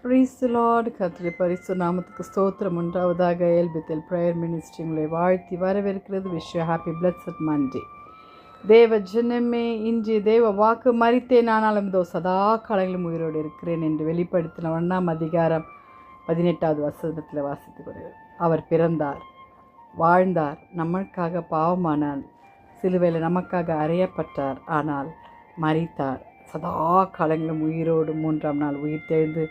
Praise the Lord. கர்த்தருடைய பரிசுத்த நாமத்துக்கு ஸ்தோத்திரம் உண்டாவதாக. எல்பெத்தேல் பிரேயர் மினிஸ்ட்ரி உங்களை வாழ்த்தி வரவேற்கிறது. Wish you happy blessed Monday. தேவ ஜனமே, இன்று தேவ வாக்கு மரித்தேன் ஆனாலும் இதோ சதா காலங்களிலும் உயிரோடு இருக்கிறேன் என்று வெளிப்படுத்தின 1ஆம் அதிகாரம் 18வது வசனத்தில் வாசித்துக் கொள்கிறோம். அவர் பிறந்தார், வாழ்ந்தார், நமக்காக பாவமானார், சிலுவையில் நமக்காக அறையப்பட்டார், ஆனால் மரித்தார், சதா காலங்களும் உயிரோடு 3ஆம் நாள் உயிர் தெழுந்து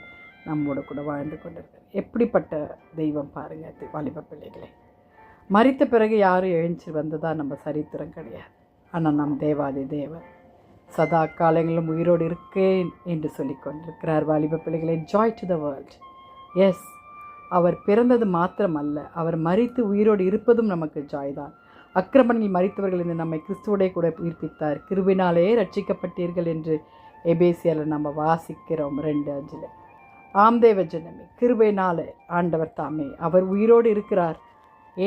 நம்மோடு கூட வாழ்ந்து கொண்டிருக்கார். எப்படிப்பட்ட தெய்வம் பாருங்கள் வாலிப பிள்ளைகளே. மரித்த பிறகு யாரும் எழுஞ்சி வந்ததா நம்ம சரித்திரம் கிடையாது. ஆனால் நம் தேவாதி தேவன் சதா காலங்களிலும் உயிரோடு இருக்கேன் என்று சொல்லி கொண்டிருக்கிறார். வாலிப பிள்ளைகளை, joy to the world. Yes, அவர் பிறந்தது மாத்திரமல்ல, அவர் மரித்து உயிரோடு இருப்பதும் நமக்கு ஜாய் தான். அக்கிரமங்களில் மரித்தவர்கள் என்று நம்மை கிறிஸ்துவோடே கூட உயிர்ப்பித்தார். கிருபினாலே ரட்சிக்கப்பட்டீர்கள் என்று எபேசியாவில் நம்ம வாசிக்கிறோம் 2:5. ஆம் தேவ ஜனமே, கிருபையினாலே ஆண்டவர் தாமே அவர் உயிரோடு இருக்கிறார்.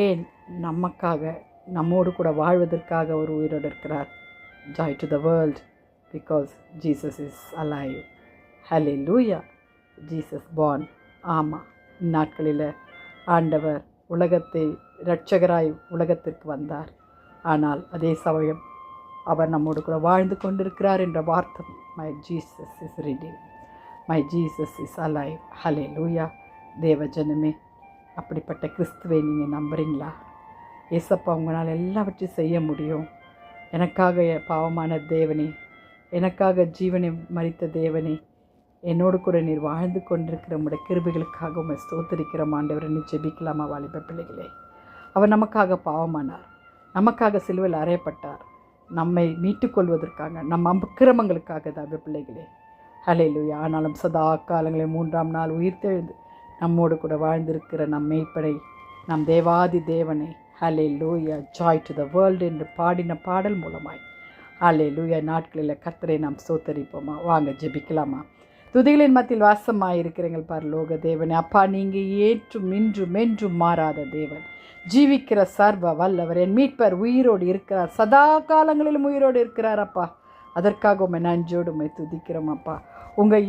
ஏன்? நமக்காக, நம்மோடு கூட வாழ்வதற்காக அவர் உயிரோடு இருக்கிறார். Joy to the world because Jesus is alive. Hallelujah, Jesus born. ஆமாம், இந்நாட்களில் ஆண்டவர் உலகத்தை இரட்சகராய் உலகத்திற்கு வந்தார். ஆனால் அதே சமயம் அவர் நம்மோடு கூட வாழ்ந்து கொண்டிருக்கிறார் என்ற வார்த்தை, my Jesus is redeemed, my Jesus is alive. Hallelujah. தேவ ஜனமே, அப்படிப்பட்ட கிறிஸ்துவை நீங்கள் நம்புறீங்களா? ஏசப்பா உங்களால் எல்லாவற்றையும் செய்ய முடியும். எனக்காக பாவமான தேவனே, எனக்காக ஜீவனை மரித்த தேவனே, என்னோடு கூட நீர் வாழ்ந்து கொண்டிருக்கிற உங்களுடைய கிருபைகளுக்காக உண்மை ஸ்தோத்திரிக்கிறோம் ஆண்டவரை. நீ ஜெபிக்கலாமா வாலிப பிள்ளைகளே? அவர் நமக்காக பாவமானார், நமக்காக சிலுவையில் அறையப்பட்டார், நம்மை மீட்டுக்கொள்வதற்காக, நம் அக்கிரமங்களுக்காக தான் பிள்ளைகளே. ஹல்லேலூயா. ஆனாலும் சதா காலங்களில் 3ஆம் நாள் உயிர்த்தெழுந்து நம்மோடு கூட வாழ்ந்திருக்கிற நம் மேய்ப்பனை, நம் தேவாதி தேவனை, ஹல்லேலூயா, ஜாய் டு த வேர்ல்டு என்று பாடின பாடல் மூலமாய் ஹல்லேலூயா நாட்களில் கர்த்தரை நாம் ஸ்தோத்தரிப்போமா? வாங்க ஜெபிக்கலாமா? துதிகளின் மத்தியில் வாசமாக இருக்கிறீங்கள் பரலோக தேவனே. அப்பா, நீங்கள் ஏற்றும் இன்றும் என்றும் மாறாத தேவன், ஜீவிக்கிற சர்வ வல்லவர், என் மீட்பர் உயிரோடு இருக்கிறார், சதா காலங்களிலும் உயிரோடு இருக்கிறார். அப்பா, அதற்காக உண்மை நன்றோடு உண்மை துதிக்கிறோம். அப்பா, உங்கள்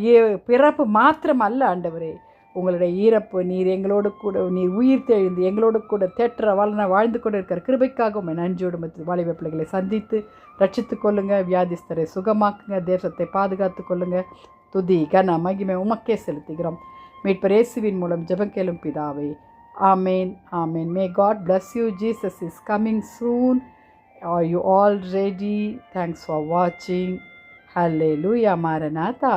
பிறப்பு மாத்திரம் அல்ல ஆண்டவரே, உங்களுடைய ஈரப்பு, நீர் எங்களோடு கூட, நீர் உயிர் தெழுந்து எங்களோடு கூட தேற்ற வாழ்ந்து கொண்டு இருக்கிற கிருபைக்காக உண்மை நன்றோடு உண்மை. வாலிப பிள்ளைகளை சந்தித்து ரட்சித்து கொள்ளுங்கள், வியாதிஸ்தரை சுகமாக்குங்க, தேசத்தை பாதுகாத்து கொள்ளுங்கள். துதி கன மகிமை உமக்கே செலுத்துகிறோம். மீட்பர் இயேசுவின் மூலம் ஜெபம் கேளும் பிதாவே. ஆமேன், ஆமேன். May God bless you. Jesus is coming soon. Are you all ready? Thanks for watching. Hallelujah. Maranatha.